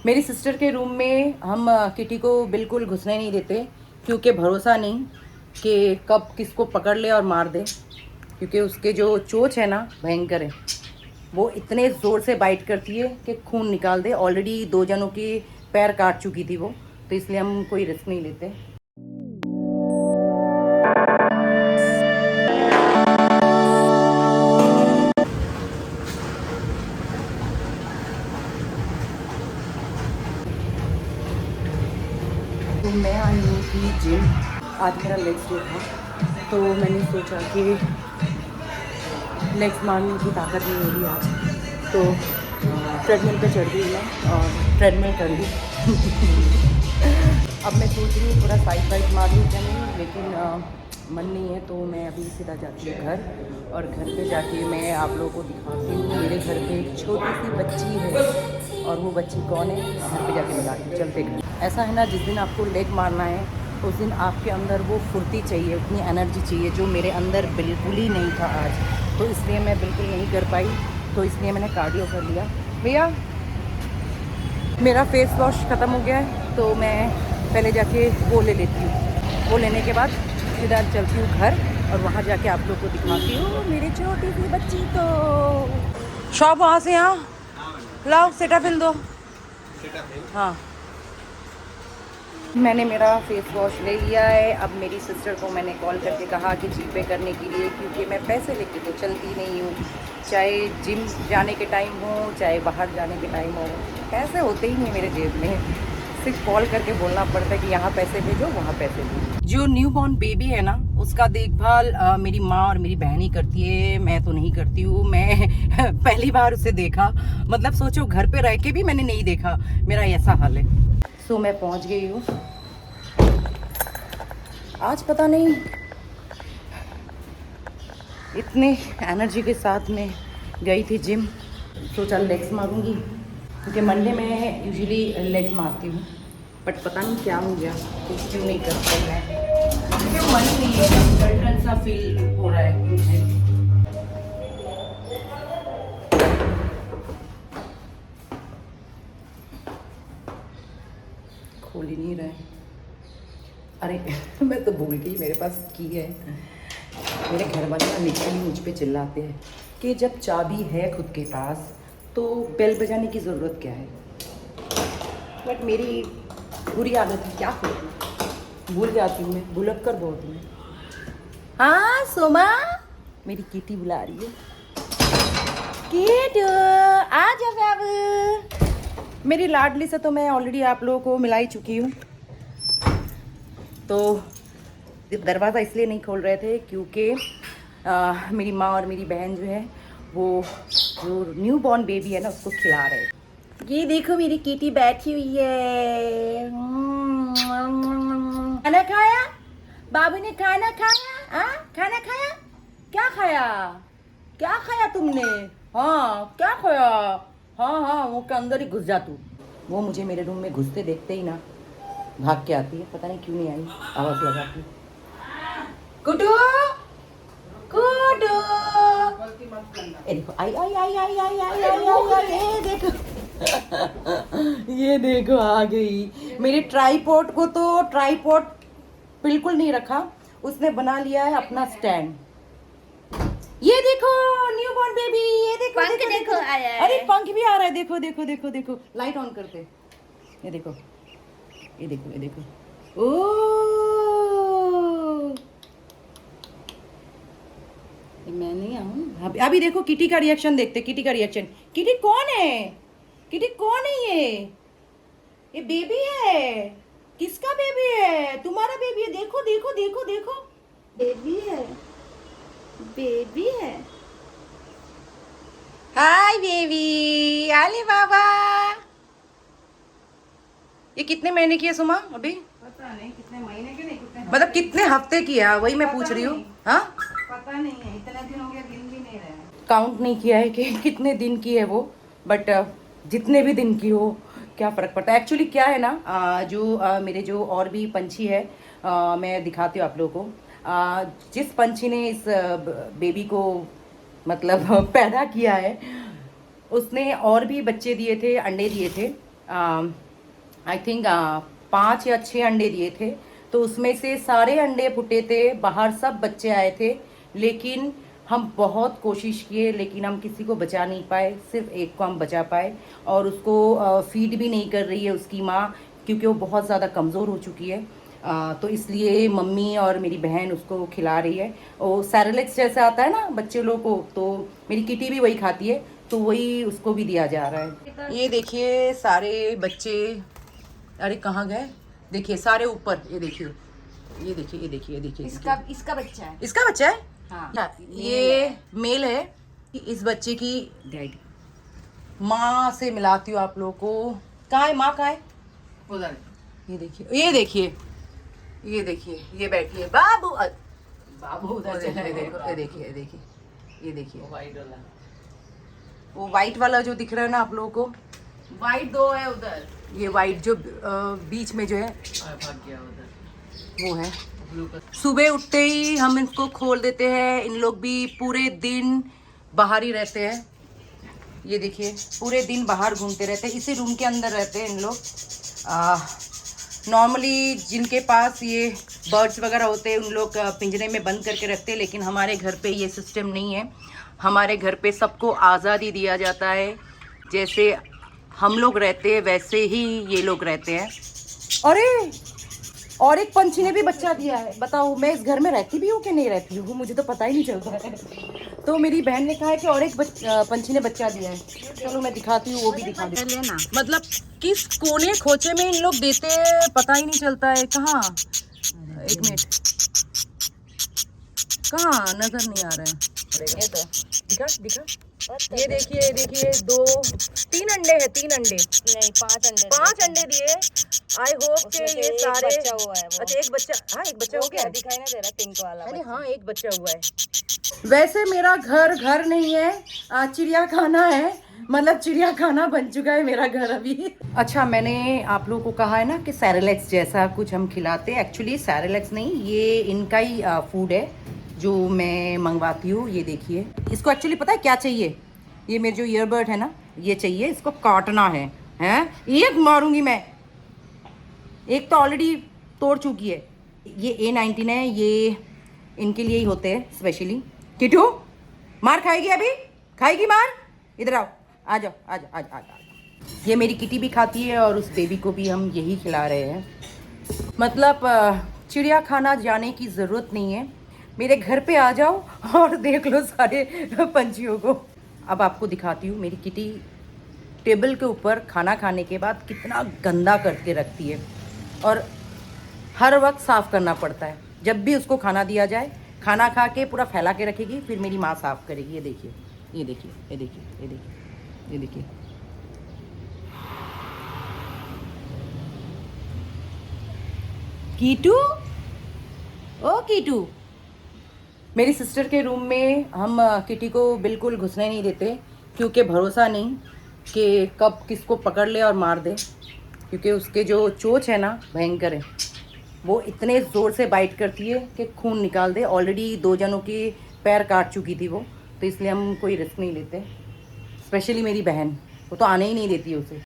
मेरी सिस्टर के रूम में हम किटी को बिल्कुल घुसने नहीं देते, क्योंकि भरोसा नहीं कि कब किसको पकड़ ले और मार दे। क्योंकि उसके जो चोंच है ना, भयंकर है। वो इतने ज़ोर से बाइट करती है कि खून निकाल दे। ऑलरेडी 2 जनों के पैर काट चुकी थी वो, तो इसलिए हम कोई रिस्क नहीं लेते। तो मैं आई हूँ कि जिम, आज मेरा लेग्स डे था, तो मैंने सोचा कि लेग्स मारने की ताकत नहीं होगी आज, तो ट्रेडमिल पे चढ़ गई मैं और ट्रेडमिल कर ली। अब मैं सोच रही हूँ थोड़ा साइड बाइट मार लूँ क्या नहीं, लेकिन मन नहीं है, तो मैं अभी सीधा जाती हूँ घर, और घर पे जाके मैं आप लोगों को दिखाती हूँ। मेरे घर पे एक छोटी सी बच्ची है, और वो बच्ची कौन है घर पे जाके मिलाती हूँ। चलते घर। ऐसा है ना, जिस दिन आपको लेग मारना है उस दिन आपके अंदर वो फुर्ती चाहिए, उतनी एनर्जी चाहिए, जो मेरे अंदर बिल्कुल ही नहीं था आज। तो इसलिए मैं बिल्कुल नहीं कर पाई, तो इसलिए मैंने कार्डियो कर लिया। भैया मेरा फेस वॉश ख़त्म हो गया है, तो मैं पहले जाके वो ले लेती हूँ। वो लेने के बाद सीधा चलती हूँ घर, और वहाँ जाके आप लोग को दिखाती हूँ मेरी छोटी सी बच्ची को। शॉप वहाँ से, यहाँ लाओ सेटाफिल दो। हाँ, मैंने मेरा फेस वॉश ले लिया है। अब मेरी सिस्टर को मैंने कॉल करके कहा कि जीपे करने के लिए, क्योंकि मैं पैसे लेके तो चलती नहीं हूँ, चाहे जिम जाने के टाइम हो चाहे बाहर जाने के टाइम हो, पैसे होते ही नहीं मेरे जेब में। सिर्फ कॉल करके बोलना पड़ता है कि यहाँ पैसे भेजो, वहाँ पैसे भेजो। जो न्यू बॉर्न बेबी है ना, उसका देखभाल मेरी माँ और मेरी बहन ही करती है, मैं तो नहीं करती हूँ। मैं पहली बार उसे देखा, मतलब सोचो घर पे रह के भी मैंने नहीं देखा, मेरा ऐसा हाल है। सो मैं पहुँच गई हूँ। आज पता नहीं इतने एनर्जी के साथ में गई थी जिम, सोचा लेग्स मारूंगी, क्योंकि मंडे में यूजुअली लेग्स मारती हूँ, बट पता नहीं क्या हो गया, कुछ क्यों नहीं कर पाई मैं। मुझे मन नहीं है, डल सा फील हो रहा है मुझे। खोल ही नहीं रहा है। अरे मैं तो भूल गई, मेरे पास की है। मेरे घर वाले ना लिटरली मुझ पे चिल्लाते हैं कि जब चाबी है खुद के पास तो बेल बजाने की ज़रूरत क्या है। बट मेरी बुरी आदत है, क्या करूँ, भूल जाती हूँ मैं, भुलक्कर बहुत हूँ। हाँ सोमा, मेरी कीटी बुला रही है। कीटू आ जा बाबू। मेरी लाडली से तो मैं ऑलरेडी आप लोगों को मिला ही चुकी हूँ। तो दरवाज़ा इसलिए नहीं खोल रहे थे क्योंकि मेरी माँ और मेरी बहन जो है, वो जो न्यू बॉर्न बेबी है ना, उसको खिला रहे। ये देखो मेरी कीटी बैठी हुई है। खाना खाया? बाबू ने खाना खाया? हाँ, खाना खाया? क्या खाया? क्या खाया तुमने? हाँ, क्या खाया? हाँ हाँ, वो के अंदर ही घुस जा तू। वो मुझे मेरे रूम में घुसते देखते ही ना भाग के आती है, पता नहीं क्यों नहीं आई, आवाज़ लगाती। कुटू, कुटू, ये देखो आई आई आई आई आई आई आई आई आई, ये देखो। ये देखो आ गई। मेरे ट्राईपॉड को तो ट्राईपॉड बिल्कुल नहीं रखा, उसने बना लिया है अपना स्टैंड। ये देखो न्यू बॉर्न बेबी, ये देखो पंख देखो, देखो आया है। अरे पंख भी आ रहा है, देखो देखो देखो देखो। लाइट ऑन करते, ये देखो ये देखो ये देखो। ओ मैं नहीं आऊँ अभी देखो किटी का रिएक्शन देखते, किटी का रिएक्शन। किटी कौन है? किटी कौन है ये बेबी है। किसका बेबी है? तुम्हारा बेबी है। देखो देखो देखो देखो, बेबी है, बेबी है। हाय बेबी, आले बाबा। ये कितने महीने की है सुमा अभी? पता नहीं कितने महीने के, नहीं कितने, मतलब कितने हफ्ते की है, वही मैं पूछ रही हूँ। हाँ, पता नहीं है, इतने दिन हो गया, गिन भी नहीं रहे। काउंट नहीं किया है कि कितने दिन की है वो, बट जितने भी दिन की हो क्या फ़र्क पड़ता है। एक्चुअली क्या है ना, मेरे जो और भी पंछी है, मैं दिखाती हूँ आप लोगों को। जिस पंछी ने इस बेबी को मतलब पैदा किया है, उसने और भी बच्चे दिए थे, अंडे दिए थे, आई थिंक 5 या 6 अंडे दिए थे, तो उसमें से सारे अंडे फुटे थे, बाहर सब बच्चे आए थे, लेकिन हम बहुत कोशिश किए लेकिन हम किसी को बचा नहीं पाए, सिर्फ एक को हम बचा पाए। और उसको फीड भी नहीं कर रही है उसकी माँ, क्योंकि वो बहुत ज़्यादा कमज़ोर हो चुकी है। तो इसलिए मम्मी और मेरी बहन उसको खिला रही है। वो सैरेलेक्स जैसा आता है ना बच्चे लोग को, तो मेरी किटी भी वही खाती है, तो वही उसको भी दिया जा रहा है। ये देखिए सारे बच्चे, अरे कहाँ गए, देखिए सारे ऊपर, ये देखिए ये देखिए ये देखिए ये देखिए, इसका बच्चा है। इसका बच्चा है। हाँ, ये मेल है। इस बच्चे की डैडी, माँ से मिलाती हूँ आप लोगों को। कहाँ है माँ, कहाँ है? उधर। ये देखिए ये देखिए ये देखिए, ये बैठी है बाबू। बाबू उधर चला है, देखो ये देखिए ये देखिए ये देखिए, वो वाइट वाला जो दिख रहा है ना आप लोगों को, वाइट 2 है उधर। ये वाइट जो बीच में जो है वो है। सुबह उठते ही हम इनको खोल देते हैं, इन लोग भी पूरे दिन बाहर ही रहते हैं। ये देखिए पूरे दिन बाहर घूमते रहते हैं, इसी रूम के अंदर रहते हैं इन लोग। नॉर्मली जिनके पास ये बर्ड्स वगैरह होते हैं उन लोग पिंजरे में बंद करके रखते हैं, लेकिन हमारे घर पे ये सिस्टम नहीं है। हमारे घर पे सबको आज़ादी दिया जाता है, जैसे हम लोग रहते हैं वैसे ही ये लोग रहते हैं। अरे और एक पंछी ने भी बच्चा दिया है, बताओ मैं इस घर में रहती भी हूँ कि नहीं रहती हूँ, मुझे तो पता ही नहीं चलता है। तो मेरी बहन ने कहा है कि और एक पंछी ने बच्चा दिया है, चलो मैं दिखाती हूँ, वो भी दिखा देती हूँ। मतलब किस कोने खोचे में इन लोग देते हैं पता ही नहीं चलता है। कहाँ, एक मिनट, कहाँ नजर नहीं आ रहा है, ये तो दिखा दिखा, ये देखिए ये देखिए 3 अंडे हैं, 3 अंडे नहीं, 5 अंडे दिए। आई होप कि ये सारे, हुआ है। अच्छा एक बच्चा, हाँ एक बच्चा हो गया, दिखाई नहीं दे रहा पिंक वाला। अरे हाँ एक बच्चा हुआ है। वैसे मेरा घर नहीं है, चिड़िया खाना है, मतलब चिड़िया खाना बन चुका है मेरा घर अभी। अच्छा मैंने आप लोगों को कहा है ना कि सैरेलेक्स जैसा कुछ हम खिलाते हैं, एक्चुअली सैरेलेक्स नहीं, ये इनका ही फूड है जो मैं मंगवाती हूँ। ये देखिए इसको एक्चुअली पता है क्या चाहिए, ये मेरे जो ईयरबड है ना ये चाहिए, इसको काटना है, हैं एक मारूंगी मैं, एक तो ऑलरेडी तोड़ चुकी है। ये A19 है, ये इनके लिए ही होते हैं स्पेशली। किटू मार खाएगी, अभी खाएगी मार, इधर आओ, आ जाओ आ जाओ आ जाओ आ जाओ। ये मेरी किटी भी खाती है और उस बेबी को भी हम यही खिला रहे हैं। मतलब चिड़िया खाना जाने की ज़रूरत नहीं है, मेरे घर पे आ जाओ और देख लो सारे पंछियों को। अब आपको दिखाती हूँ मेरी किटी टेबल के ऊपर खाना खाने के बाद कितना गंदा करके रखती है, और हर वक्त साफ़ करना पड़ता है। जब भी उसको खाना दिया जाए, खाना खा के पूरा फैला के रखेगी, फिर मेरी माँ साफ़ करेगी। ये देखिए ये देखिए ये देखिए ये देखिए ये देखिए। कीटू, ओ कीटू, मेरी सिस्टर के रूम में हम किटी को बिल्कुल घुसने नहीं देते, क्योंकि भरोसा नहीं कि कब किसको पकड़ ले और मार दे, क्योंकि उसके जो चोंच है ना भयंकर है, वो इतने ज़ोर से बाइट करती है कि खून निकाल दे। ऑलरेडी 2 जनों की पैर काट चुकी थी वो, तो इसलिए हम कोई रिस्क नहीं लेते। स्पेशली मेरी बहन, वो तो आने ही नहीं देती है उसे।